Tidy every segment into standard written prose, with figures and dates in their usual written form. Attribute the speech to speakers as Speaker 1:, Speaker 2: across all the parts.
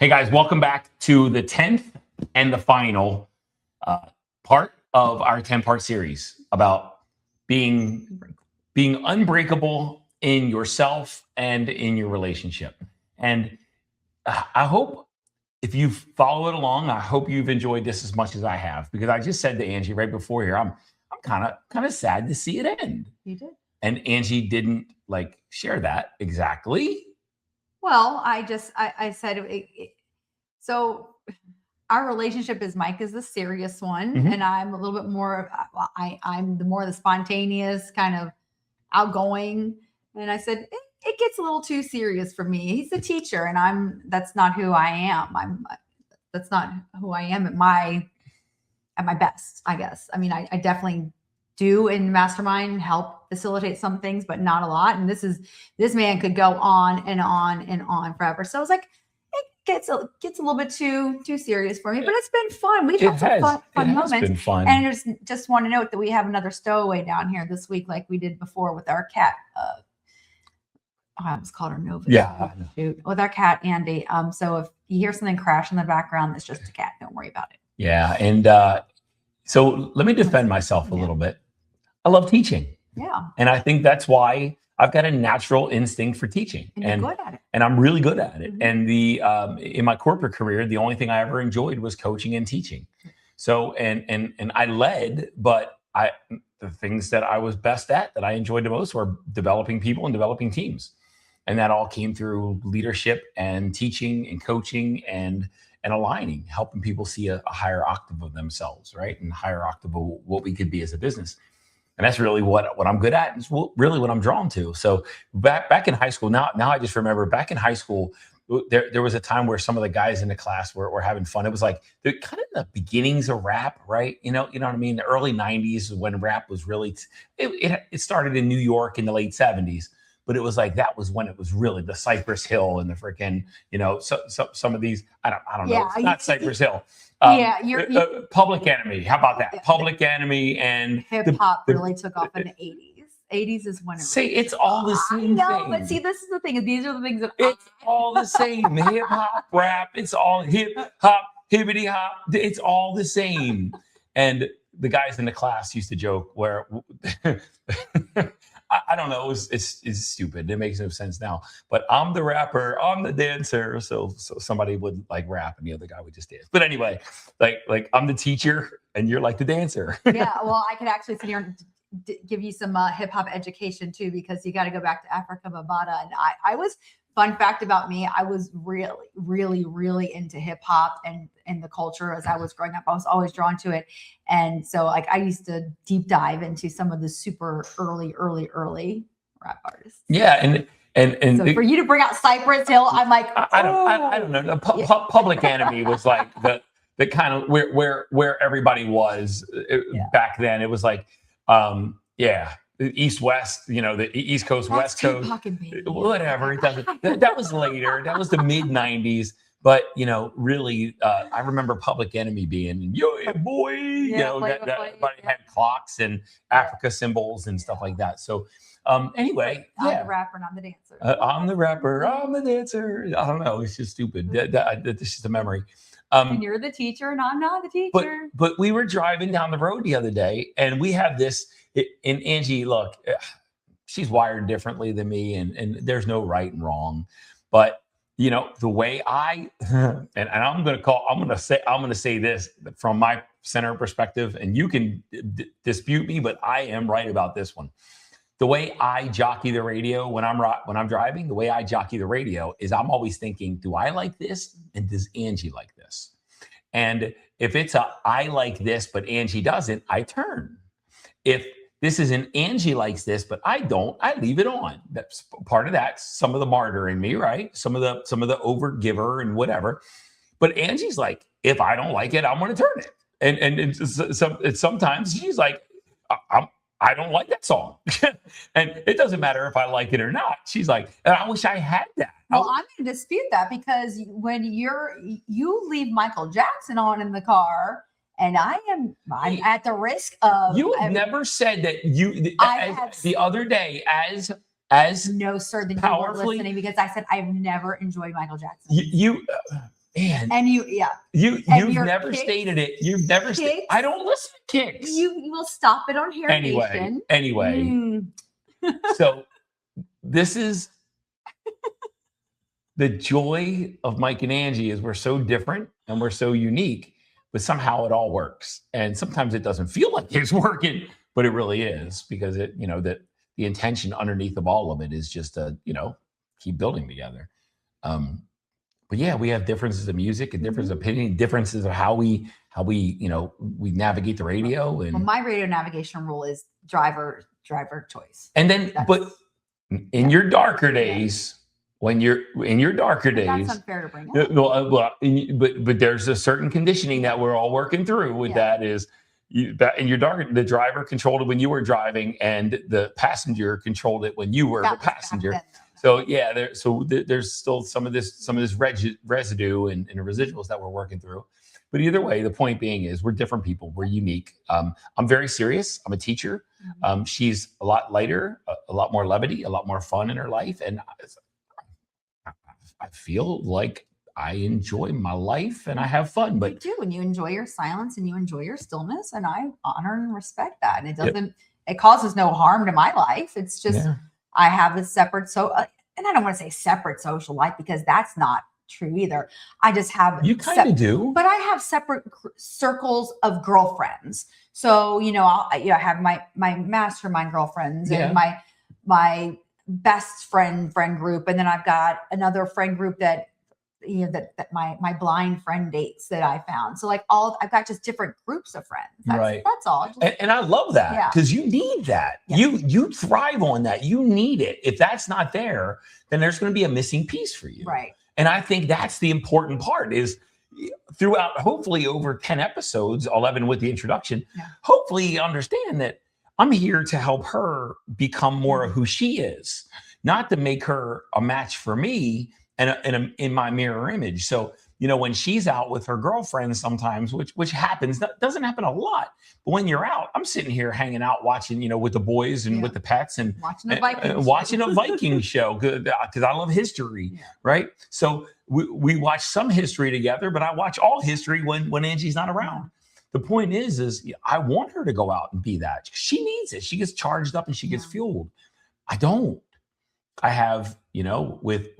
Speaker 1: Hey guys, welcome back to the 10th and the final part of our 10-part series about being unbreakable in yourself and in your relationship. And I hope if you've followed along, I hope you've enjoyed this as much as I have, because I just said to Angie right before here, I'm kind of sad to see it end.
Speaker 2: You did.
Speaker 1: And Angie didn't share that exactly.
Speaker 2: Well, I said so our relationship is Mike is the serious one,
Speaker 1: Mhm.
Speaker 2: and I'm a little bit more. I'm the more the spontaneous kind of outgoing, and I said it gets a little too serious for me. He's a teacher, and that's not who I am. That's not who I am at my best, I guess. I mean, I definitely do in mastermind help facilitate some things, but not a lot. And this man could go on and on and on forever. So I was like, it gets a little bit too serious for me, but it's been fun. We've had some fun moments.
Speaker 1: Been fun.
Speaker 2: And just want to note that we have another stowaway down here this week, like we did before with our cat. I almost called her Nova.
Speaker 1: Yeah.
Speaker 2: Shoot, with our cat Andy. So if you hear something crash in the background, it's just a cat. Don't worry about it.
Speaker 1: Yeah, and so let me defend myself a little bit. I love teaching.
Speaker 2: Yeah.
Speaker 1: And I think that's why I've got a natural instinct for teaching.
Speaker 2: And you're good at it.
Speaker 1: And I'm really good at it.
Speaker 2: Mm-hmm.
Speaker 1: And in my corporate career, the only thing I ever enjoyed was coaching and teaching. So and I led, but the things that I was best at, that I enjoyed the most, were developing people and developing teams. And that all came through leadership and teaching and coaching and aligning, helping people see a higher octave of themselves, right? And a higher octave of what we could be as a business. And that's really what I'm good at. It's really what I'm drawn to. So back in high school, now I just remember back in high school, there was a time where some of the guys in the class were having fun. It was like the kind of the beginnings of rap, right? You know what I mean? The early 90s when rap was really, it started in New York in the late 70s. But it was like, that was when it was really the Cypress Hill and the freaking, so some of these, I don't know, it's not Cypress Hill. Public Enemy. How about that? Public Enemy and
Speaker 2: hip hop really took off in the 80s. 80s is when
Speaker 1: it's all the same thing.
Speaker 2: But see, this is the thing. These are the things that
Speaker 1: it's all the same. Hip hop, rap. It's all hip hop, hippity hop. It's all the same. And the guys in the class used to joke where I don't know. It's stupid. It makes no sense now. But I'm the rapper. I'm the dancer. So somebody would rap, and the other guy would just dance. But anyway, like I'm the teacher, and you're like the dancer.
Speaker 2: Yeah. Well, I could actually sit here and give you some hip hop education too, because you got to go back to Africa Bambaataa. And I was. Fun fact about me, I was really, really, really into hip hop and the culture as I was growing up. I was always drawn to it. And so I used to deep dive into some of the super early rap artists.
Speaker 1: Yeah. And
Speaker 2: so for you to bring out Cypress Hill, I'm like,
Speaker 1: I don't know. Public Enemy was like the kind of where everybody was back then. It was like, the East West, the East Coast, West Coast, whatever. It doesn't. That was later. That was the mid '90s. But really, I remember Public Enemy being yo boy. Everybody had clocks and Africa symbols and stuff like that. So anyway,
Speaker 2: I'm the rapper and I'm the dancer.
Speaker 1: I'm the rapper. I'm the dancer. I don't know. It's just stupid. That's just a memory.
Speaker 2: And you're the teacher, and I'm not the teacher.
Speaker 1: But we were driving down the road the other day, and we have this. And Angie, look, she's wired differently than me, and there's no right and wrong. But the way and I'm gonna say this from my center perspective, and you can dispute me, but I am right about this one. The way I jockey the radio when I'm driving, the way I jockey the radio is I'm always thinking, do I like this, and does Angie like this? And if it's I like this, but Angie doesn't, I turn. If this is an Angie likes this, but I don't, I leave it on. That's part of that. Some of the martyr in me, right? Some of the over giver and whatever. But Angie's like, if I don't like it, I'm going to turn it. And sometimes she's like, I don't like that song. And it doesn't matter if I like it or not. She's like, and I wish I had that.
Speaker 2: Well, I'm going to dispute that, because when you leave Michael Jackson on in the car, and I'm at the risk of.
Speaker 1: You have never said that the other day as
Speaker 2: no, sir, then
Speaker 1: powerfully,
Speaker 2: you weren't listening, because I said I've never enjoyed Michael Jackson.
Speaker 1: You man,
Speaker 2: And
Speaker 1: you've
Speaker 2: your
Speaker 1: never
Speaker 2: kicks-
Speaker 1: stated it. You've never
Speaker 2: kicks-
Speaker 1: I don't listen to kicks.
Speaker 2: you will stop it on Hair Nation.
Speaker 1: Anyway. So this is the joy of Mike and Angie is we're so different and we're so unique, but somehow it all works. And sometimes it doesn't feel like it's working, but it really is, because it, that the intention underneath of all of it is just to, keep building together. But yeah, we have differences of music and differences of opinion, differences of how we we navigate the radio. And
Speaker 2: well, my radio navigation rule is driver choice.
Speaker 1: And then, but in your darker days, when you're in your darker days,
Speaker 2: that's unfair to bring up.
Speaker 1: But there's a certain conditioning that we're all working through with that is that in your darker, the driver controlled it when you were driving and the passenger controlled it when you were the passenger. So there's still some of this residue and the residuals that we're working through. But either way, the point being is we're different people. We're unique. I'm very serious. I'm a teacher. She's a lot lighter, a lot more levity, a lot more fun in her life. And I feel like I enjoy my life and I have fun. But
Speaker 2: you do, and you enjoy your silence and you enjoy your stillness. And I honor and respect that. And it doesn't, it causes no harm to my life. It's just, I have a separate, and I don't want to say separate social life because that's not true either. I just have,
Speaker 1: you kind of do,
Speaker 2: but I have separate circles of girlfriends. So, I have my mastermind girlfriends and my best friend group. And then I've got another friend group that, that my blind friend dates that I found. So I've got just different groups of friends. That's all.
Speaker 1: And I love that because you need that. You thrive on that. You need it. If that's not there, then there's going to be a missing piece for you.
Speaker 2: Right.
Speaker 1: And I think that's the important part is throughout, hopefully over 10 episodes, 11 with the introduction, hopefully you understand that I'm here to help her become more of who she is, not to make her a match for me and in my mirror image. So, when she's out with her girlfriends sometimes, which happens, that doesn't happen a lot. But when you're out, I'm sitting here hanging out, watching, with the boys and with the pets and watching a Viking show because I love history, right? So we watch some history together, but I watch all history when Angie's not around. The point is I want her to go out and be that. She needs it. She gets charged up and she gets fueled. I don't. I have, with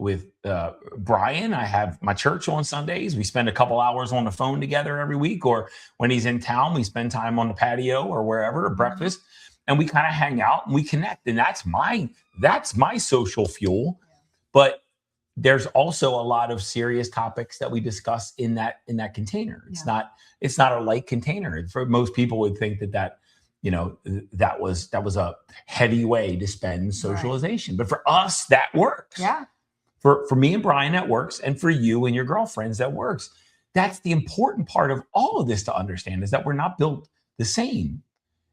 Speaker 1: Brian, I have my church on Sundays. We spend a couple hours on the phone together every week, or when he's in town, we spend time on the patio or wherever, breakfast, and we kind of hang out and we connect. And that's my social fuel. But there's also a lot of serious topics that we discuss in that container. It's not a light container. For most people would think that that was a heavy way to spend socialization. But for us, that works.
Speaker 2: Yeah.
Speaker 1: For me and Brian, that works. And for you and your girlfriends, that works. That's the important part of all of this to understand is that we're not built the same.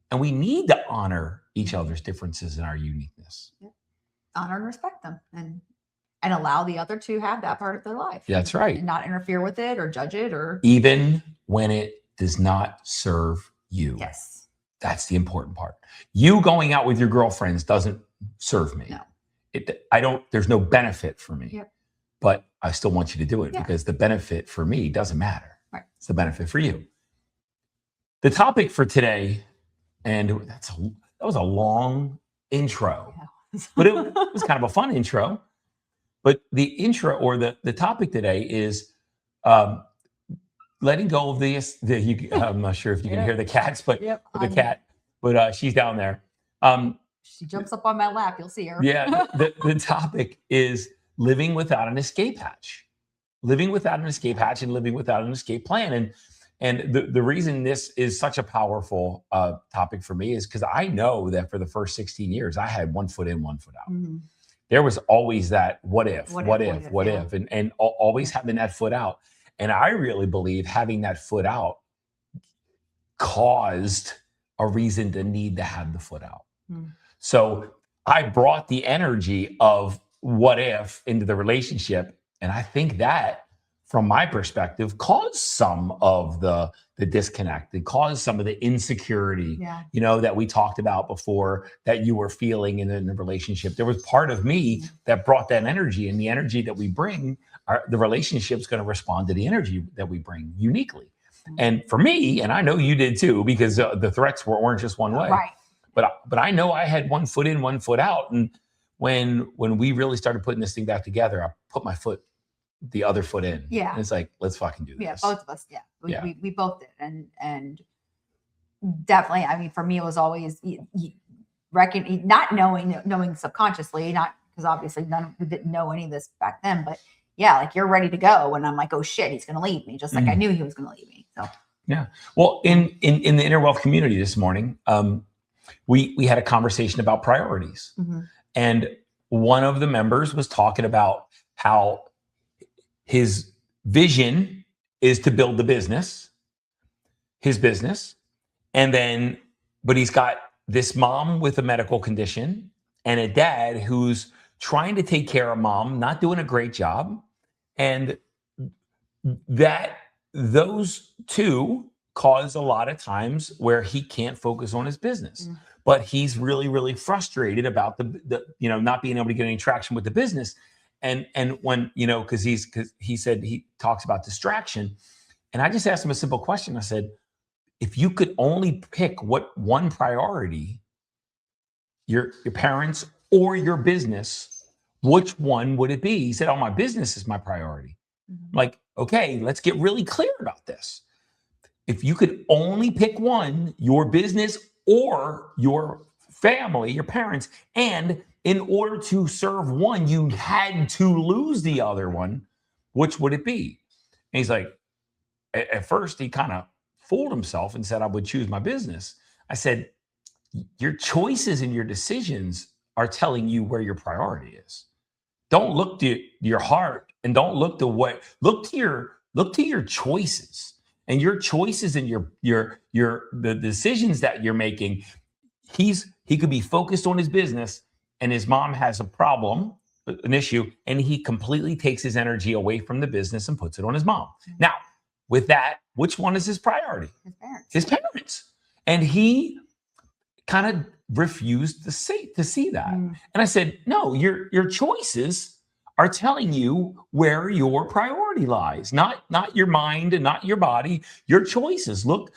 Speaker 1: And we need to honor each other's differences and our uniqueness.
Speaker 2: Yeah. Honor and respect them and allow the other to have that part of their life.
Speaker 1: That's right.
Speaker 2: And not interfere with it or judge it or.
Speaker 1: Even when it does not serve you.
Speaker 2: Yes.
Speaker 1: That's the important part. You going out with your girlfriends doesn't serve me.
Speaker 2: No.
Speaker 1: There's no benefit for me.
Speaker 2: Yep.
Speaker 1: But I still want you to do it because the benefit for me doesn't matter.
Speaker 2: Right.
Speaker 1: It's the benefit for you. The topic for today, and that was a long intro, but it was kind of a fun intro. But the intro or the topic today is letting go of I'm not sure if you can hear the cats, but the cat, but she's down there.
Speaker 2: She jumps up on my lap. You'll see her.
Speaker 1: Yeah. The topic is living without an escape hatch, living without an escape hatch and living without an escape plan. And the reason this is such a powerful topic for me is because I know that for the first 16 years, I had one foot in, one foot out. Mm-hmm. There was always that what if, and always having that foot out. And I really believe having that foot out caused a reason to need to have the foot out. Mm. So I brought the energy of what if into the relationship. And I think that from my perspective, caused some of the disconnect. It caused some of the insecurity,
Speaker 2: Yeah.
Speaker 1: that we talked about before that you were feeling in the relationship. There was part of me that brought that energy, and the energy that we bring, the relationship's going to respond to the energy that we bring uniquely. And for me, and I know you did too, because the threats weren't just one way.
Speaker 2: Right.
Speaker 1: But I know I had one foot in, one foot out, and when we really started putting this thing back together, I put the other foot in.
Speaker 2: Yeah.
Speaker 1: And it's like, let's fucking do this.
Speaker 2: Yeah, both of us. Yeah. We both did. And definitely, I mean, for me, it was always not knowing subconsciously, not because obviously we didn't know any of this back then, but yeah, like you're ready to go. And I'm like, oh shit, he's going to leave me. Just like I knew he was going to leave me. So,
Speaker 1: yeah. Well, in the Inner Wealth community this morning, we had a conversation about priorities. And one of the members was talking about how his vision is to build his business. And then, but he's got this mom with a medical condition and a dad who's trying to take care of mom, not doing a great job. And that those two cause a lot of times where he can't focus on his business. But he's really, really frustrated about the not being able to get any traction with the business. And when, because he said he talks about distraction. And I just asked him a simple question. I said, if you could only pick what one priority, your parents or your business, which one would it be? He said, oh, my business is my priority. I'm like, okay, let's get really clear about this. If you could only pick one, your business or your family, your parents, and in order to serve one, you had to lose the other one, which would it be? And he's like, at first he kind of fooled himself and said, I would choose my business. I said, your choices and your decisions are telling you where your priority is. Don't look to your heart and don't look to your choices. And your choices and the decisions that you're making, he could be focused on his business and his mom has a problem, an issue, and he completely takes his energy away from the business and puts it on his mom. Now, with that, which one is his priority? His parents. And he kind of refused to see that. And I said, no, your choices are telling you where your priority lies, not your mind and not your body, your choices. Look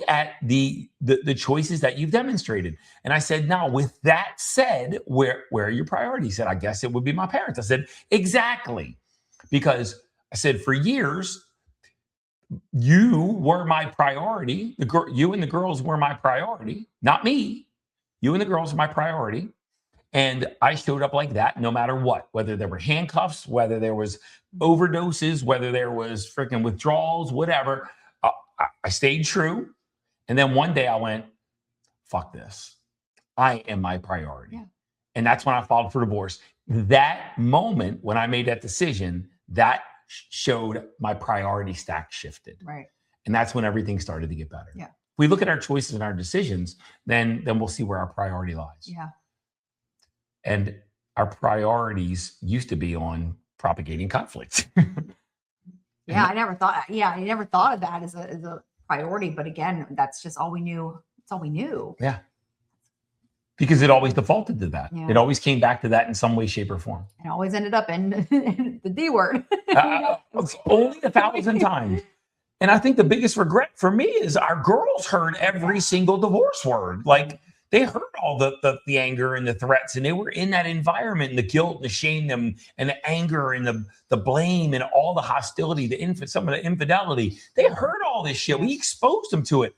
Speaker 1: at the choices that you've demonstrated. And I said, now with that said, where are your priorities? He said, I guess it would be my parents. I said, exactly. Because I said, for years, you were my priority. You and the girls were my priority, not me. You and the girls were my priority. And I showed up like that no matter what, whether there were handcuffs, whether there was overdoses, whether there was freaking withdrawals, whatever. I stayed true. And then one day I went, fuck this. I am my priority. Yeah. And that's when I filed for divorce. That moment when I made that decision, that showed my priority stack shifted.
Speaker 2: Right.
Speaker 1: And that's when everything started to get better.
Speaker 2: Yeah.
Speaker 1: If we look at our choices and our decisions, then we'll see where our priority lies.
Speaker 2: Yeah.
Speaker 1: And our priorities used to be on propagating conflict.
Speaker 2: Yeah, I never thought of that as a priority. But again, that's just all we knew. It's all we knew.
Speaker 1: Yeah. Because it always defaulted to that.
Speaker 2: Yeah.
Speaker 1: It always came back to that in some way, shape, or form.
Speaker 2: It always ended up in the D word.
Speaker 1: Only 1,000 times. And I think the biggest regret for me is our girls heard every single divorce word. Like, they heard all the anger and the threats, and they were in that environment, and the guilt and the shame and the anger and the blame and all the hostility, some of the infidelity. They heard all this shit. We exposed them to it.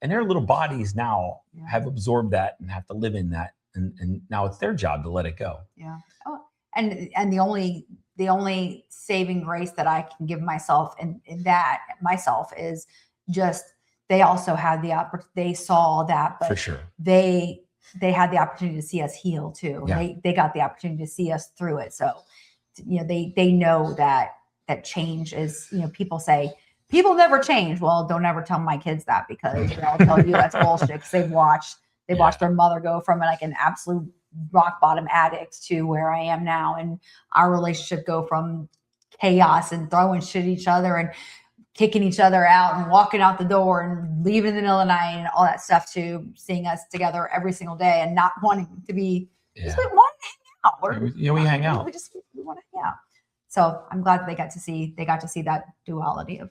Speaker 1: And their little bodies now have absorbed that and have to live in that. And now it's their job to let it go.
Speaker 2: Yeah. Oh, and the only saving grace that I can give myself in that myself is just, they also had the opportunity. They saw that, but
Speaker 1: for sure,
Speaker 2: they had the opportunity to see us heal too.
Speaker 1: Yeah.
Speaker 2: They got the opportunity to see us through it. So, they know that change is, people say people never change. Well, don't ever tell my kids that, because they'll tell you that's bullshit. Because they've watched their mother go from like an absolute rock bottom addict to where I am now, and our relationship go from chaos and throwing shit at each other and kicking each other out and walking out the door and leaving in the middle of the night and all that stuff, to seeing us together every single day and not wanting to be, just we want to hang out.
Speaker 1: We hang out.
Speaker 2: We want to hang out. So I'm glad that they got to see that duality of.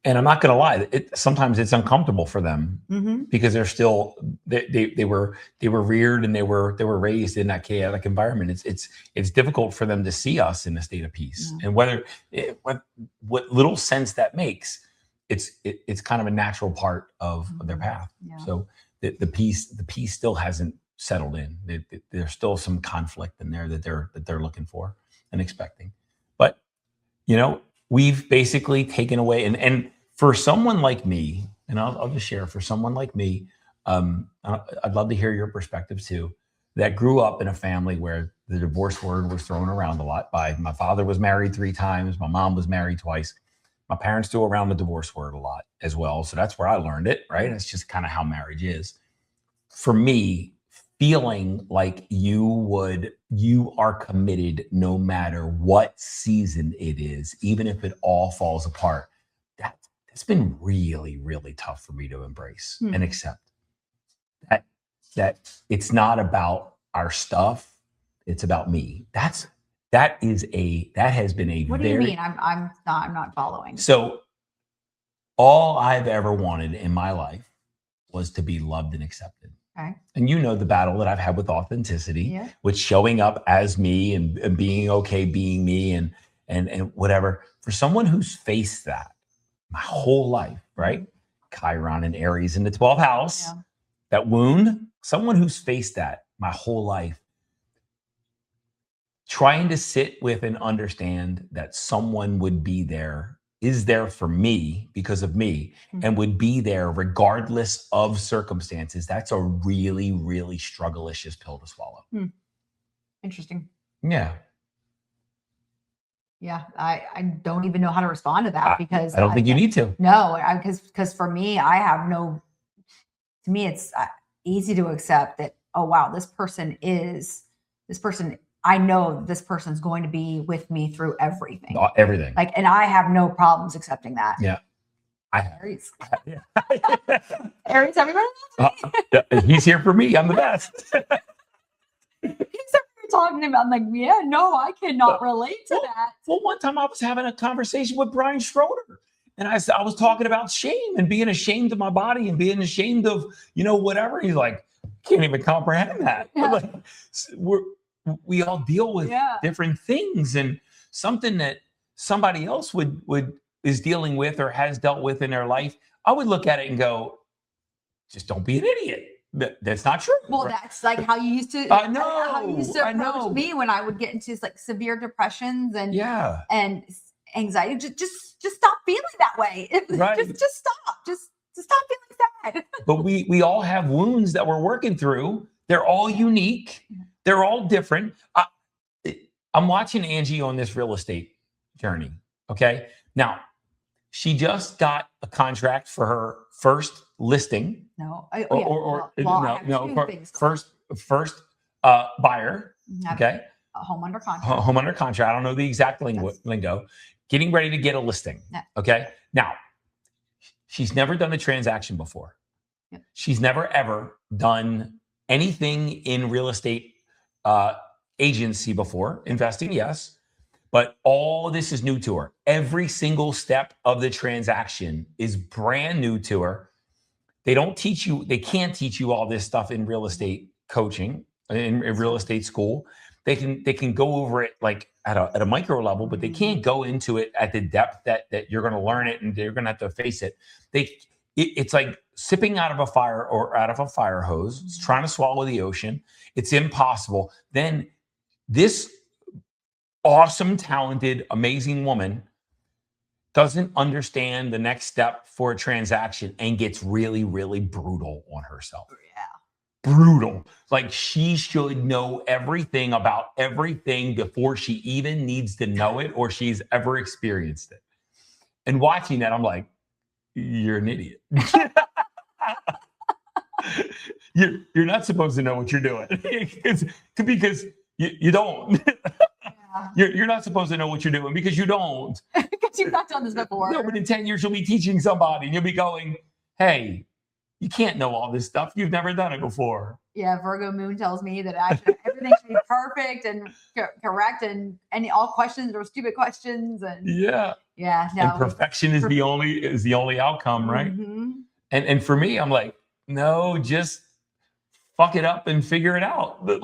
Speaker 1: And I'm not going to lie, sometimes it's uncomfortable for them because they're still they were reared and they were raised in that chaotic environment. It's difficult for them to see us in a state of peace, and what little sense that makes, it's kind of a natural part of their path. Yeah. So the peace still hasn't settled in. There's still some conflict in there that they're looking for and expecting. But we've basically taken away, and for someone like me, and I'll just share, for someone like me, I'd love to hear your perspective too, that grew up in a family where the divorce word was thrown around a lot. My father was married 3 times. My mom was married twice. My parents threw around the divorce word a lot as well. So that's where I learned it, right? It's just kind of how marriage is. For me, feeling like you are committed no matter what season it is, even if it all falls apart, it's been really, really tough for me to embrace and accept that it's not about our stuff. It's about me. That has been a
Speaker 2: What do you mean? I'm not following.
Speaker 1: So all I've ever wanted in my life was to be loved and accepted.
Speaker 2: Okay.
Speaker 1: And the battle that I've had with authenticity, with showing up as me and being okay being me and whatever. For someone who's faced that my whole life, right? Chiron and Aries in the 12th house, that wound, someone who's faced that my whole life, trying to sit with and understand that someone is there for me because of me, and would be there regardless of circumstances. That's a really, really struggle-licious pill to swallow.
Speaker 2: Interesting.
Speaker 1: Yeah.
Speaker 2: Yeah, I don't even know how to respond to that, because
Speaker 1: I don't think you need to.
Speaker 2: No, because for me, to me, it's easy to accept that, oh, wow, this person, I know this person's going to be with me through everything.
Speaker 1: Everything.
Speaker 2: And I have no problems accepting that.
Speaker 1: Yeah.
Speaker 2: Aries. Aries, everybody loves
Speaker 1: me. He's here for me. I'm the best.
Speaker 2: Talking about, I'm like, yeah, no, I cannot relate to that.
Speaker 1: Well, one time I was having a conversation with Brian Schroeder, and I was talking about shame and being ashamed of my body and being ashamed of, whatever. He's like, can't even comprehend that. Yeah. Like, we all deal with different things, and something that somebody else is dealing with or has dealt with in their life, I would look at it and go, just don't be an idiot. That's not true.
Speaker 2: Well, that's like how you used to. How you used to approach me when I would get into severe depressions and anxiety. Just stop feeling that way.
Speaker 1: Right.
Speaker 2: Just stop. Just stop feeling sad.
Speaker 1: But we all have wounds that we're working through. They're all unique. They're all different. I'm watching Angie on this real estate journey. Okay. Now, she just got a contract for her first listing. First buyer. Okay.
Speaker 2: A home under contract.
Speaker 1: Home under contract. I don't know the exact lingo. Getting ready to get a listing.
Speaker 2: Yeah.
Speaker 1: Okay. Now, she's never done a transaction before.
Speaker 2: Yeah.
Speaker 1: She's never ever done anything in real estate agency before. Investing, yes. But all this is new to her. Every single step of the transaction is brand new to her. They can't teach you all this stuff in real estate coaching, in real estate school. They can go over it like at a micro level, but they can't go into it at the depth that you're going to learn it and you're going to have to face it. It's like sipping out of a fire hose. It's trying to swallow the ocean. It's impossible. Then this awesome, talented, amazing woman doesn't understand the next step for a transaction and gets really, really brutal on herself.
Speaker 2: Yeah.
Speaker 1: Brutal. Like she should know everything about everything before she even needs to know it or she's ever experienced it. And watching that, I'm like, you're an idiot. You're not supposed to know what you're doing because you don't. You're not supposed to know what you're doing because you don't.
Speaker 2: Because you've not done this before.
Speaker 1: No, but in 10 years, you'll be teaching somebody and you'll be going, hey, you can't know all this stuff. You've never done it before.
Speaker 2: Yeah, Virgo moon tells me that everything should be perfect and correct, and all questions are stupid questions. And
Speaker 1: yeah,
Speaker 2: no,
Speaker 1: and perfection is the only outcome, right?
Speaker 2: Mm-hmm.
Speaker 1: And for me, I'm like, no, just fuck it up and figure it out. But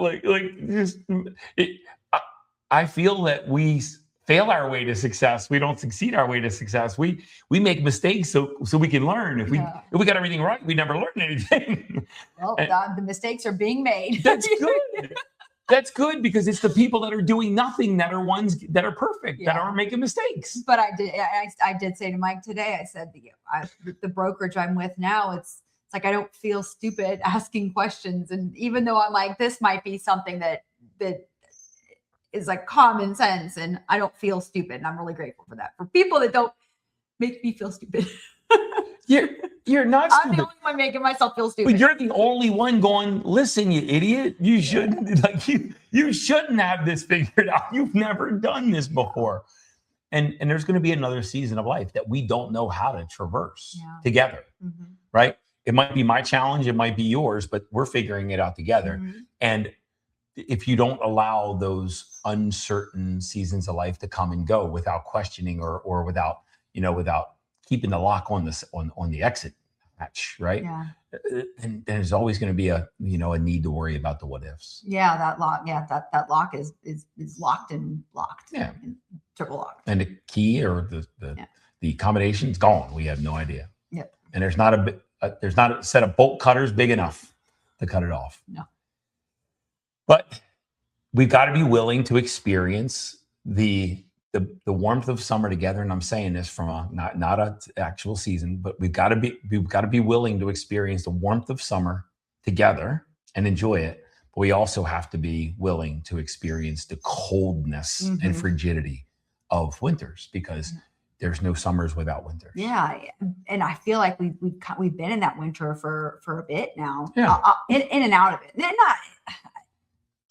Speaker 1: I feel that we fail our way to success. We don't succeed our way to success. We make mistakes so we can learn. If we got everything right, we never learn anything.
Speaker 2: Well, the mistakes are being made.
Speaker 1: That's good. That's good because it's the people that are doing nothing that are ones that are perfect, that aren't making mistakes.
Speaker 2: But I did say to Mike today, I said, the brokerage I'm with now, it's like I don't feel stupid asking questions. And even though I'm like, this might be something that is like common sense, and I don't feel stupid. And I'm really grateful for that. For people that don't make me feel stupid.
Speaker 1: You're not stupid.
Speaker 2: I'm the only one making myself feel stupid.
Speaker 1: But you're the only one going, listen, you idiot. You shouldn't you shouldn't have this figured out. You've never done this before. And there's going to be another season of life that we don't know how to traverse together. Mm-hmm. Right? It might be my challenge, it might be yours, but we're figuring it out together. Mm-hmm. And if you don't allow those uncertain seasons of life to come and go without questioning or without keeping the lock on the exit hatch, right?
Speaker 2: Yeah.
Speaker 1: And there's always going to be a need to worry about the what ifs.
Speaker 2: Yeah, that lock. Yeah, that lock is locked and locked.
Speaker 1: Yeah,
Speaker 2: and triple locked.
Speaker 1: And the key or the combination is gone. We have no idea.
Speaker 2: Yep.
Speaker 1: And there's not a set of bolt cutters big enough to cut it off.
Speaker 2: No.
Speaker 1: But we've got to be willing to experience the warmth of summer together. And I'm saying this from not an actual season, but we've got to be willing to experience the warmth of summer together and enjoy it. But we also have to be willing to experience the coldness and frigidity of winters, because there's no summers without winters.
Speaker 2: Yeah, and I feel like we've been in that winter for a bit now.
Speaker 1: Yeah.
Speaker 2: In and out of it. And not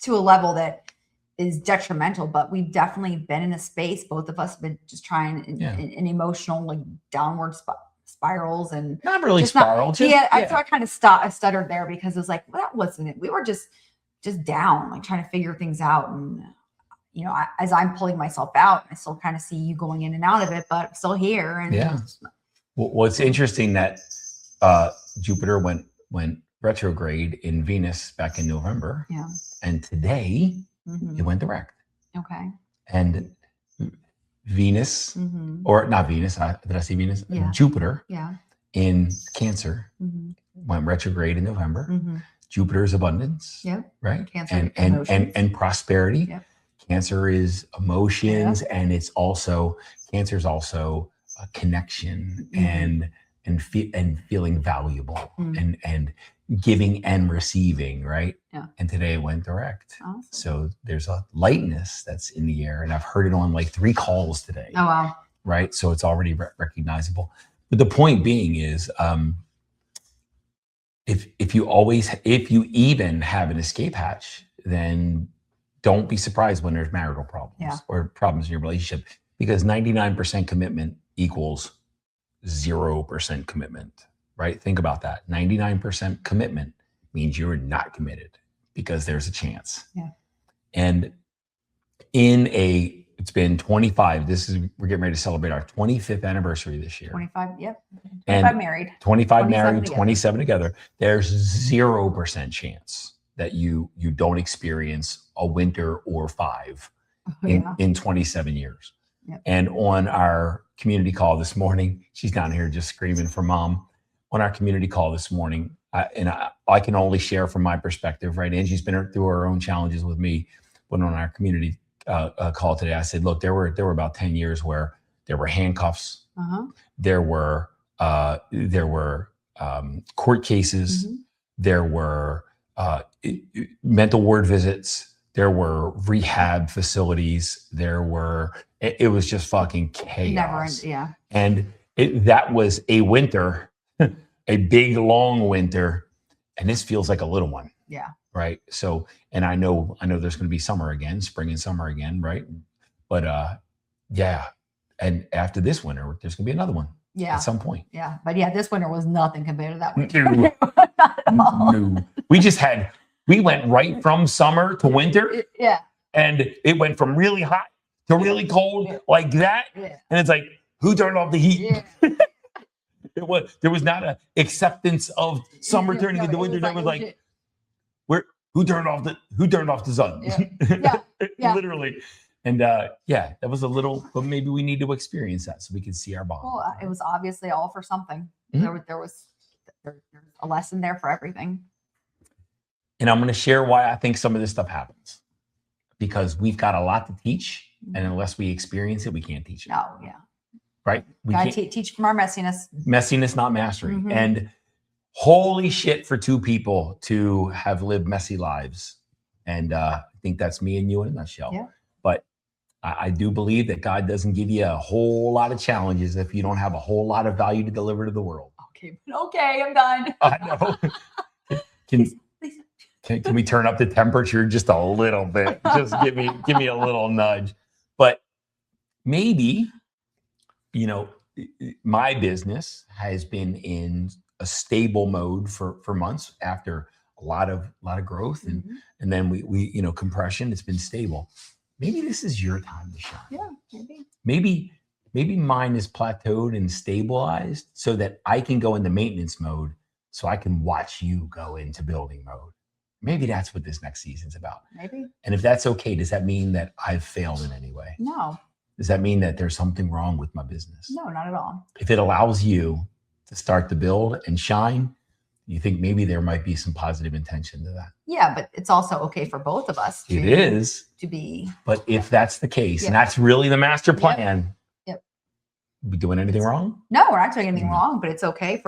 Speaker 2: to a level that is detrimental, but we've definitely been in a space. Both of us have been just trying in emotional, like downward spirals, and
Speaker 1: not really spiraled.
Speaker 2: I kind of stuttered there because it was like, well, that wasn't it. We were just down, like trying to figure things out. And as I'm pulling myself out, I still kind of see you going in and out of it, but I'm still here. And
Speaker 1: well, it's interesting that Jupiter went retrograde in Venus back in November.
Speaker 2: Yeah.
Speaker 1: And today it went direct.
Speaker 2: Okay.
Speaker 1: And Venus, or not Venus, did I say Venus?
Speaker 2: Yeah.
Speaker 1: Jupiter in Cancer went retrograde in November. Jupiter's abundance.
Speaker 2: Yep.
Speaker 1: Right.
Speaker 2: Cancer
Speaker 1: and prosperity.
Speaker 2: Yep.
Speaker 1: Cancer is emotions, and it's also Cancer's also a connection and feeling valuable and giving and receiving, right?
Speaker 2: Yeah.
Speaker 1: And today it went direct.
Speaker 2: Awesome.
Speaker 1: So there's a lightness that's in the air, and I've heard it on like 3 calls today.
Speaker 2: Oh wow!
Speaker 1: Right, so it's already recognizable. But the point being is, if you even have an escape hatch, then don't be surprised when there's marital problems or problems in your relationship, because 99% commitment equals 0% commitment, right? Think about that. 99% commitment means you're not committed because there's a chance.
Speaker 2: Yeah.
Speaker 1: And it's been 25. We're getting ready to celebrate our 25th anniversary this year.
Speaker 2: 25, yep. 25
Speaker 1: and
Speaker 2: married.
Speaker 1: 25 married, 27 together. There's 0% chance that you don't experience a winter or 5 in 27 years.
Speaker 2: Yep.
Speaker 1: And on our community call this morning, she's down here just screaming for mom. On our community call this morning, I can only share from my perspective, right? Angie's been through her own challenges with me. But on our community call today, I said, look, there were about 10 years where there were handcuffs, there were court cases, there were mental ward visits, there were rehab facilities, it was just fucking chaos. And that was a winter, a big long winter, and this feels like a little one.
Speaker 2: Yeah.
Speaker 1: Right. So, and I know there's going to be summer again, spring and summer again, right? But yeah. And after this winter, there's gonna be another one
Speaker 2: Yeah.
Speaker 1: at some point.
Speaker 2: Yeah. But yeah, this winter was nothing compared to that winter.
Speaker 1: No.
Speaker 2: Not at all.
Speaker 1: No. We went right from summer to winter.
Speaker 2: Yeah.
Speaker 1: And it went from really hot to really cold like that.
Speaker 2: Yeah.
Speaker 1: And it's like, who turned off the heat?
Speaker 2: Yeah.
Speaker 1: There was not an acceptance of summer turning into winter. There was like, who turned off the sun?
Speaker 2: Yeah.
Speaker 1: Literally. And yeah, that was a little, but maybe we need to experience that so we can see our bond.
Speaker 2: Well, it was obviously all for something.
Speaker 1: Mhm.
Speaker 2: There's a lesson there for everything.
Speaker 1: And I'm going to share why I think some of this stuff happens, because we've got a lot to teach, and unless we experience it, we can't teach it.
Speaker 2: No, yeah.
Speaker 1: Right? We
Speaker 2: Gotta
Speaker 1: can't
Speaker 2: teach from our messiness.
Speaker 1: messiness, not mastery.
Speaker 2: Mhm.
Speaker 1: And holy shit for two people to have lived messy lives. And I think that's me and you in a nutshell.
Speaker 2: Yeah.
Speaker 1: But I do believe that God doesn't give you a whole lot of challenges if you don't have a whole lot of value to deliver to the world.
Speaker 2: Okay, I'm done.
Speaker 1: I know. Can we turn up the temperature just a little bit? Just give me a little nudge. But maybe, my business has been in a stable mode for months after a lot of growth, and then we compression. It's been stable. Maybe this is your time to shine.
Speaker 2: Yeah,
Speaker 1: Maybe mine is plateaued and stabilized so that I can go into maintenance mode, so I can watch you go into building mode. Maybe that's what this next season's about.
Speaker 2: Maybe.
Speaker 1: And if that's okay, does that mean that I've failed in any way?
Speaker 2: No.
Speaker 1: Does that mean that there's something wrong with my business?
Speaker 2: No, not at all.
Speaker 1: If it allows you to start to build and shine, you think maybe there might be some positive intention to that.
Speaker 2: Yeah, but it's also okay for both of us
Speaker 1: It is.
Speaker 2: to be.
Speaker 1: But if that's the case, and that's really the master plan,
Speaker 2: Yep.
Speaker 1: we doing anything wrong?
Speaker 2: No, we're not doing anything
Speaker 1: No.
Speaker 2: wrong, but it's okay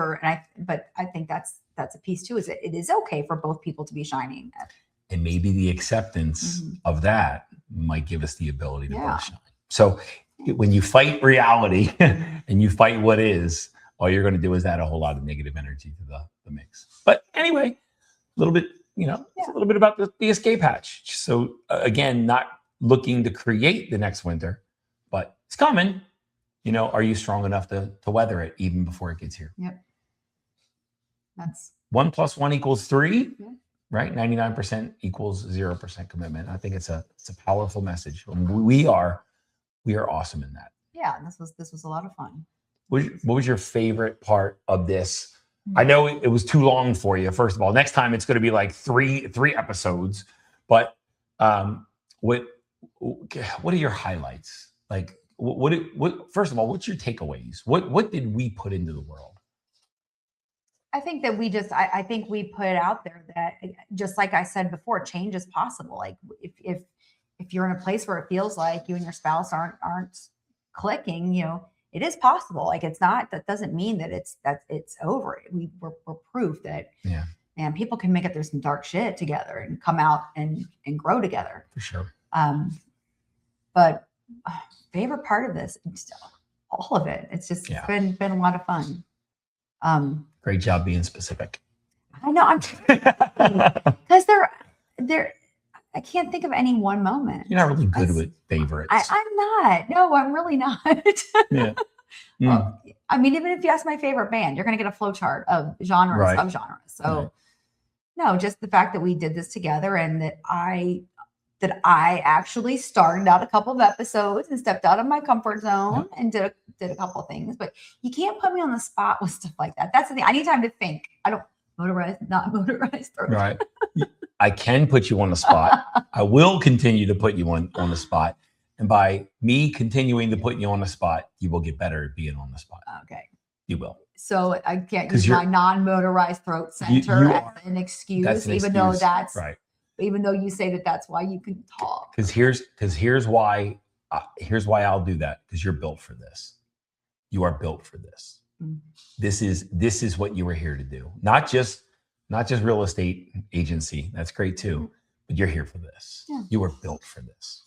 Speaker 2: but I think that's a piece too, is it is okay for both people to be shining.
Speaker 1: And maybe the acceptance
Speaker 2: Mhm.
Speaker 1: of that might give us the ability to
Speaker 2: Yeah.
Speaker 1: both shine. So when you fight reality and you fight what is, all you're going to do is add a whole lot of negative energy to the mix. But anyway, a little bit, it's a little bit about the escape hatch. So again, not looking to create the next winter, but it's coming. Are you strong enough to weather it even before it gets here?
Speaker 2: Yep. That's
Speaker 1: 1 + 1 = 3,
Speaker 2: Yeah.
Speaker 1: right? 99% equals 0% commitment. I think it's a powerful message. We are awesome in that.
Speaker 2: yeah, this was a lot of fun.
Speaker 1: What was your favorite part of this? I know it was too long for you. First of all, next time it's going to be like three episodes. But what are your highlights? Like, what? First of all, what's your takeaways? What did we put into the world?
Speaker 2: I think that I think we put it out there that, just like I said before, change is possible. Like if you're in a place where it feels like you and your spouse aren't clicking, it is possible. Like that doesn't mean that it's over. We're proof that, and people can make it through some dark shit together and come out and grow together.
Speaker 1: For sure.
Speaker 2: But favorite part of this, all of it. It's just been a lot of fun.
Speaker 1: Great job being specific.
Speaker 2: I know, because I can't think of any one moment.
Speaker 1: You're not really good with favorites.
Speaker 2: I'm not. No, I'm really not.
Speaker 1: Yeah.
Speaker 2: Well, I mean, even if you ask my favorite band, you're going to get a flow chart of genres,
Speaker 1: Right.
Speaker 2: subgenres. So, no, just the fact that we did this together, and that I actually started out a couple of episodes and stepped out of my comfort zone and did a couple of things. But you can't put me on the spot with stuff like that. That's the thing. I need time to think. I don't not motorized.
Speaker 1: Right. I can put you on the spot. I will continue to put you on the spot. And by me continuing to put you on the spot, you will get better at being on the spot.
Speaker 2: Okay.
Speaker 1: You will.
Speaker 2: So I can't use my non-motorized throat center as an excuse,
Speaker 1: right.
Speaker 2: Even though you say that that's why you can talk.
Speaker 1: Because here's why I'll do that. Because you're built for this. You are built for this.
Speaker 2: Mm-hmm.
Speaker 1: This is what you were here to do. Not just real estate agency. That's great too. But you're here for this. Yeah. You were built for this.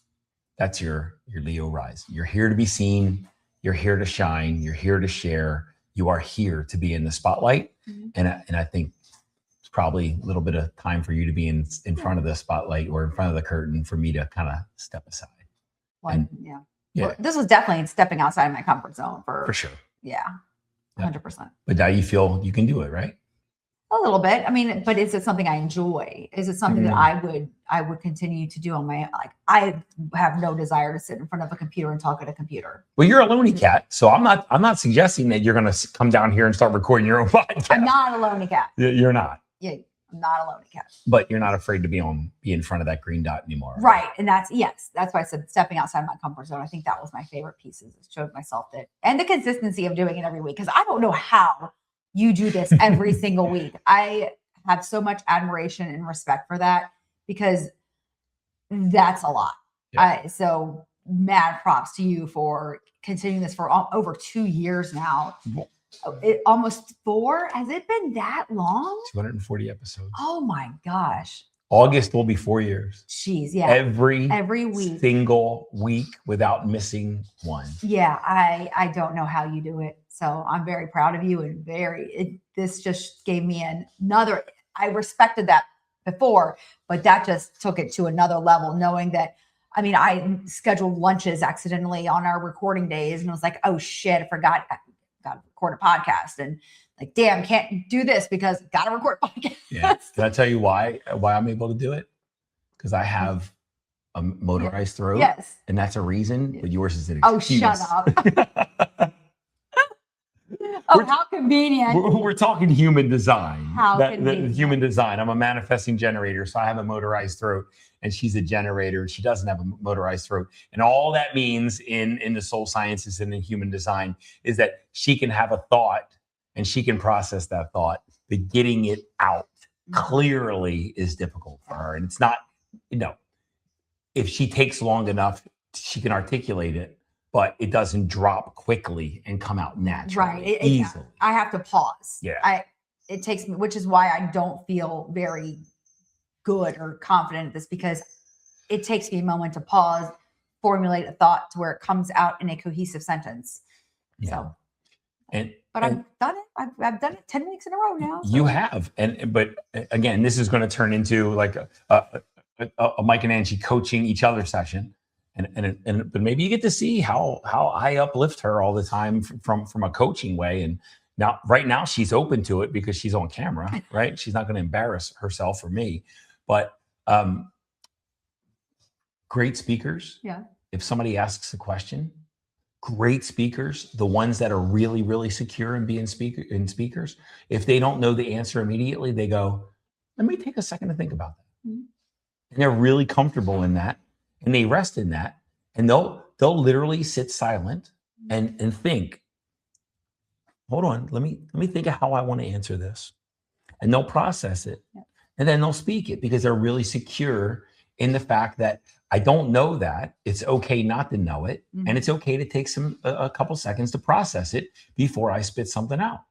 Speaker 1: That's your Leo rise. You're here to be seen. You're here to shine. You're here to share. You are here to be in the spotlight. Mm-hmm. And I think it's probably a little bit of time for you to be in front of the spotlight or in front of the curtain for me to kind of step aside.
Speaker 2: Well,
Speaker 1: Yeah.
Speaker 2: Well, this was definitely stepping outside my comfort zone
Speaker 1: For sure.
Speaker 2: Yeah. 100%.
Speaker 1: But now you feel you can do it, right?
Speaker 2: A little bit. I mean, but is it something I enjoy? Is it something that I would continue to do on my, like, I have no desire to sit in front of a computer and talk at a computer.
Speaker 1: Well, you're a lonely cat, so I'm not suggesting that you're going to come down here and start recording your own podcast.
Speaker 2: I'm not a lonely cat.
Speaker 1: You're not.
Speaker 2: Yeah, I'm not a lonely cat.
Speaker 1: But you're not afraid to be in front of that green dot anymore.
Speaker 2: Right. And that's why I said stepping outside my comfort zone. I think that was my favorite piece, is it showed myself that, and the consistency of doing it every week. Because I don't know how you do this every single week. I have so much admiration and respect for that, because that's a lot.
Speaker 1: Yeah.
Speaker 2: So mad props to you for continuing this for over 2 years now. Almost 4. Has it been that long?
Speaker 1: 240 episodes.
Speaker 2: Oh my gosh.
Speaker 1: August will be 4 years.
Speaker 2: Jeez, yeah.
Speaker 1: Every
Speaker 2: week.
Speaker 1: Single week without missing one.
Speaker 2: Yeah, I don't know how you do it. So I'm very proud of you, and this just gave me another, I respected that before, but that just took it to another level, knowing that, I mean, I scheduled lunches accidentally on our recording days, and I was like, oh shit, I forgot I got to record a podcast, and like, damn, can't do this because got to record a podcast.
Speaker 1: Yeah. Can I tell you why I'm able to do it? Because I have a motorized throat.
Speaker 2: Yes.
Speaker 1: And that's a reason, but yours is an
Speaker 2: Oh,
Speaker 1: excuse.
Speaker 2: shut up. How convenient.
Speaker 1: We're talking human design.
Speaker 2: How convenient.
Speaker 1: Human design. I'm a manifesting generator, so I have a motorized throat, and she's a generator. She doesn't have a motorized throat. And all that means in the soul sciences and in human design is that she can have a thought and she can process that thought, but getting it out clearly is difficult for her. And it's not, if she takes long enough, she can articulate it, but it doesn't drop quickly and come out naturally.
Speaker 2: Right.
Speaker 1: Easily.
Speaker 2: I have to pause.
Speaker 1: Yeah.
Speaker 2: It takes me, which is why I don't feel very good or confident at this, because it takes me a moment to pause, formulate a thought to where it comes out in a cohesive sentence.
Speaker 1: Yeah.
Speaker 2: So,
Speaker 1: but
Speaker 2: I've done it. I've done it 10 weeks in a row now. So.
Speaker 1: You have. But again, this is going to turn into like a Mike and Angie coaching each other session. But maybe you get to see how I uplift her all the time from a coaching way. And right now she's open to it because she's on camera, right? She's not going to embarrass herself or me. But great speakers.
Speaker 2: Yeah. If
Speaker 1: somebody asks a question, great speakers, the ones that are really, really secure in being speakers, if they don't know the answer immediately, they go, let me take a second to think about that. Mm-hmm. And they're really comfortable in that. And they rest in that, and they'll literally sit silent and think, hold on, let me think of how I want to answer this. And they'll process it. Yeah. And then they'll speak it because they're really secure in the fact that I don't know that. It's okay not to know it. Mm-hmm. And it's okay to take a couple seconds to process it before I spit something out.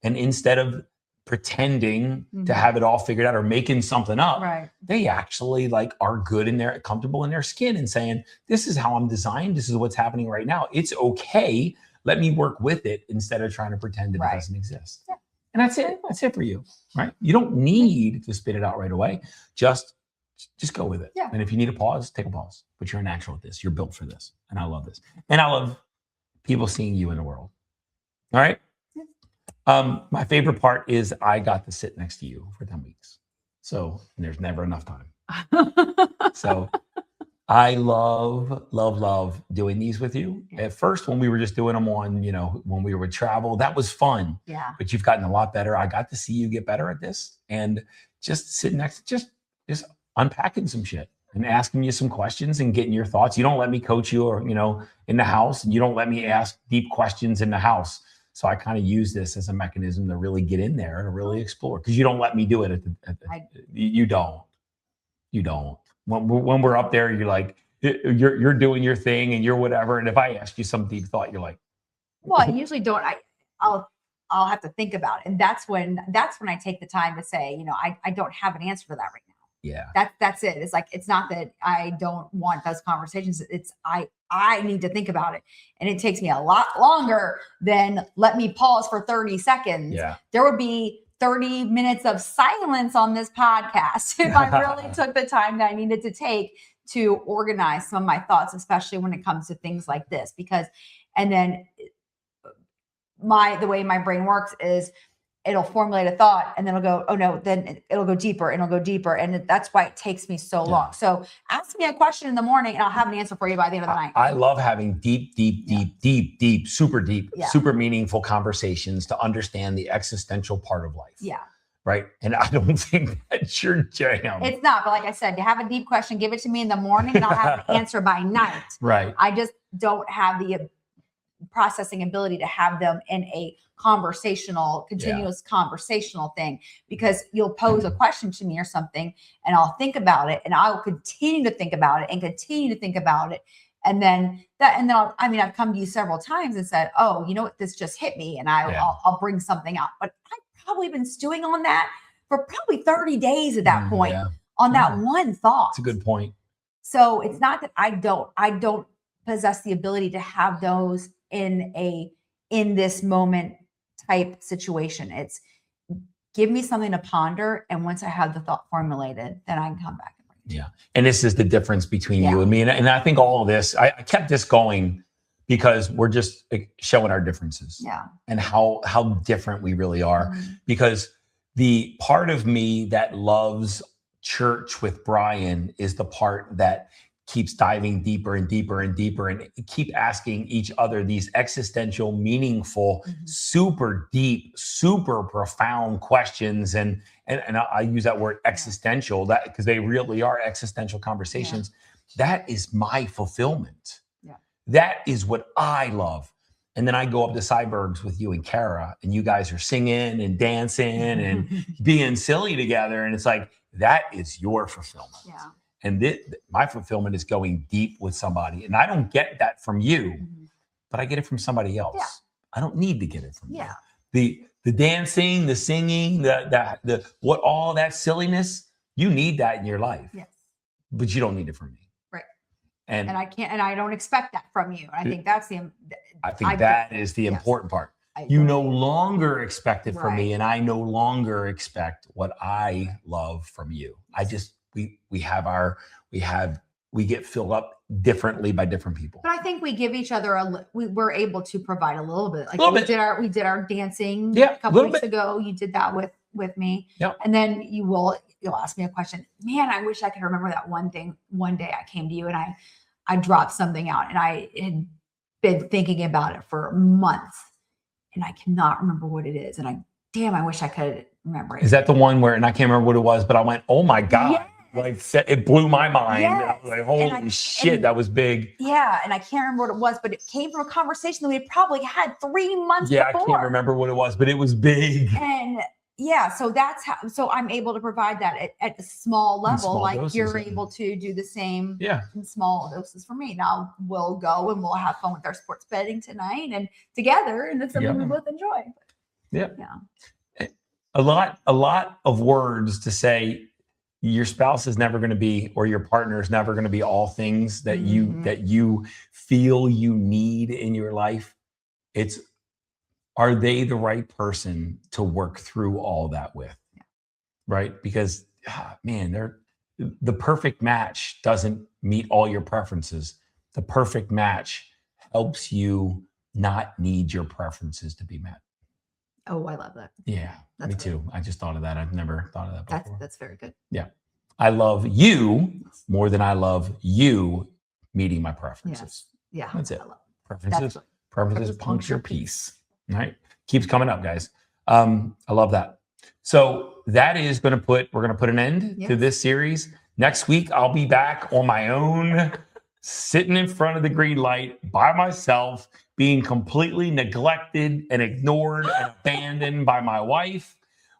Speaker 1: And instead of pretending to have it all figured out or making something up,
Speaker 2: right,
Speaker 1: they actually are good and they're comfortable in their skin and saying, this is how I'm designed. This is what's happening right now. It's okay. Let me work with it instead of trying to pretend that it doesn't exist. Yeah. And that's it. That's it for you, right? You don't need to spit it out right away. Just go with it.
Speaker 2: Yeah.
Speaker 1: And if you need a pause, take a pause. But you're a natural at this. You're built for this. And I love this. And I love people seeing you in the world. All right. My favorite part is I got to sit next to you for 10 weeks. So there's never enough time. So I love doing these with you. Yeah. At first, when we were just doing them on, when we would travel, that was fun.
Speaker 2: Yeah.
Speaker 1: But you've gotten a lot better. I got to see you get better at this, and just sitting next, just unpacking some shit and asking you some questions and getting your thoughts. You don't let me coach you or, in the house, and you don't let me ask deep questions in the house. So I kind of use this as a mechanism to really get in there and really explore, because you don't let me do it. You don't. When we're up there, you're like, you're doing your thing and you're whatever. And if I ask you some deep thought, you're like,
Speaker 2: well, I usually don't. I'll have to think about it. And that's when I take the time to say, I don't have an answer for that right now.
Speaker 1: Yeah.
Speaker 2: That's it. It's like, it's not that I don't want those conversations. It's I need to think about it. And it takes me a lot longer than let me pause for 30 seconds.
Speaker 1: Yeah.
Speaker 2: There would be 30 minutes of silence on this podcast if I really took the time that I needed to take to organize some of my thoughts, especially when it comes to things like this, because, and then the way my brain works is it'll formulate a thought and then it'll go, oh no, then it'll go deeper and it'll go deeper. And that's why it takes me so long. So ask me a question in the morning and I'll have an answer for you by the end of the night.
Speaker 1: I love having deep, super meaningful conversations to understand the existential part of life.
Speaker 2: Yeah.
Speaker 1: Right. And I don't think that's your jam.
Speaker 2: It's not. But like I said, you have a deep question, give it to me in the morning and I'll have an answer by night.
Speaker 1: Right.
Speaker 2: I just don't have the processing ability to have them in a continuous conversational thing, because you'll pose a question to me or something and I'll think about it and I'll continue to think about it and continue to think about it. And then I've come to you several times and said, oh, you know what, this just hit me, and I'll bring something out. But I've probably been stewing on that for probably 30 days at that point on that one thought.
Speaker 1: That's a good point.
Speaker 2: So it's not that I don't possess the ability to have those in this moment type situation. It's give me something to ponder, and once I have the thought formulated, then I can come back and bring it.
Speaker 1: Yeah. And this is the difference between you and me. And I think all of this, I kept this going because we're just showing our differences and how different we really are. Because the part of me that loves church with Brian is the part that keeps diving deeper and deeper and deeper and keep asking each other these existential, meaningful, super deep, super profound questions. And I use that word existential, that because they really are existential conversations. That is my fulfillment. That is what I love. And then I go up to Cybergs with you and Kara, and you guys are singing and dancing and being silly together. And it's like, that is your fulfillment. And my fulfillment is going deep with somebody. And I don't get that from you, but I get it from somebody else. I don't need to get it from you. The dancing, the singing, the what, all that silliness, you need that in your life. But you don't need it from me.
Speaker 2: Right.
Speaker 1: And
Speaker 2: I can't, and I don't expect that from you. I think that's
Speaker 1: that is the important part. You no longer expect it from me, and I no longer expect what I love from you. I just, we get filled up differently by different people.
Speaker 2: But I think we give each other we're able to provide a little bit. Like we did our dancing a couple weeks ago. You did that with me. And then you'll ask me a question. Man, I wish I could remember that one thing. One day I came to you and I dropped something out, and I had been thinking about it for months, and I cannot remember what it is. And I wish I could remember it.
Speaker 1: Is that the one where, and I can't remember what it was, but I went, oh my God.
Speaker 2: Yes.
Speaker 1: Like, it blew my mind. And I was like, holy shit, that was big.
Speaker 2: Yeah. And I can't remember what it was, but it came from a conversation that we had probably had 3 months before.
Speaker 1: I can't remember what it was, but it was big.
Speaker 2: And so that's how, so I'm able to provide that at a small level, like doses, you're able to do the same in small doses for me. Now we'll go and we'll have fun with our sports betting tonight and together, and it's something we both enjoy.
Speaker 1: A lot of words to say. Your spouse is never going to be, or your partner is never going to be all things that you feel you need in your life. It's, are they the right person to work through all that with? Right? Because man, the perfect match doesn't meet all your preferences. The perfect match helps you not need your preferences to be met.
Speaker 2: Oh, I love that.
Speaker 1: Yeah, me too. I just thought of that. I've never thought of that before.
Speaker 2: That's very good.
Speaker 1: Yeah. I love you more than I love you meeting my preferences.
Speaker 2: Yeah.
Speaker 1: That's it. Preferences puncture peace. Right? Keeps coming up, guys. I love that. So that is we're going to put an end to this series. Next week, I'll be back on my own, sitting in front of the green light by myself, being completely neglected and ignored and abandoned by my wife.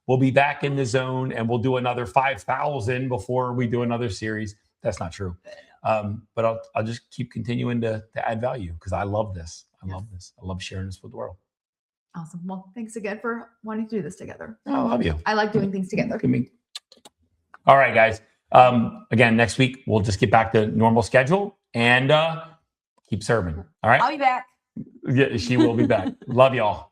Speaker 1: We'll be back in the zone, and we'll do another 5,000 before we do another series. That's not true. But I'll just keep continuing to add value, because I love this. I love sharing this with the world.
Speaker 2: Awesome. Well, thanks again for wanting to do this together.
Speaker 1: I love you.
Speaker 2: I like doing things together.
Speaker 1: All right, guys. Again, next week, we'll just get back to normal schedule and keep serving. All right.
Speaker 2: I'll be back.
Speaker 1: Yeah, she will be back. Love y'all.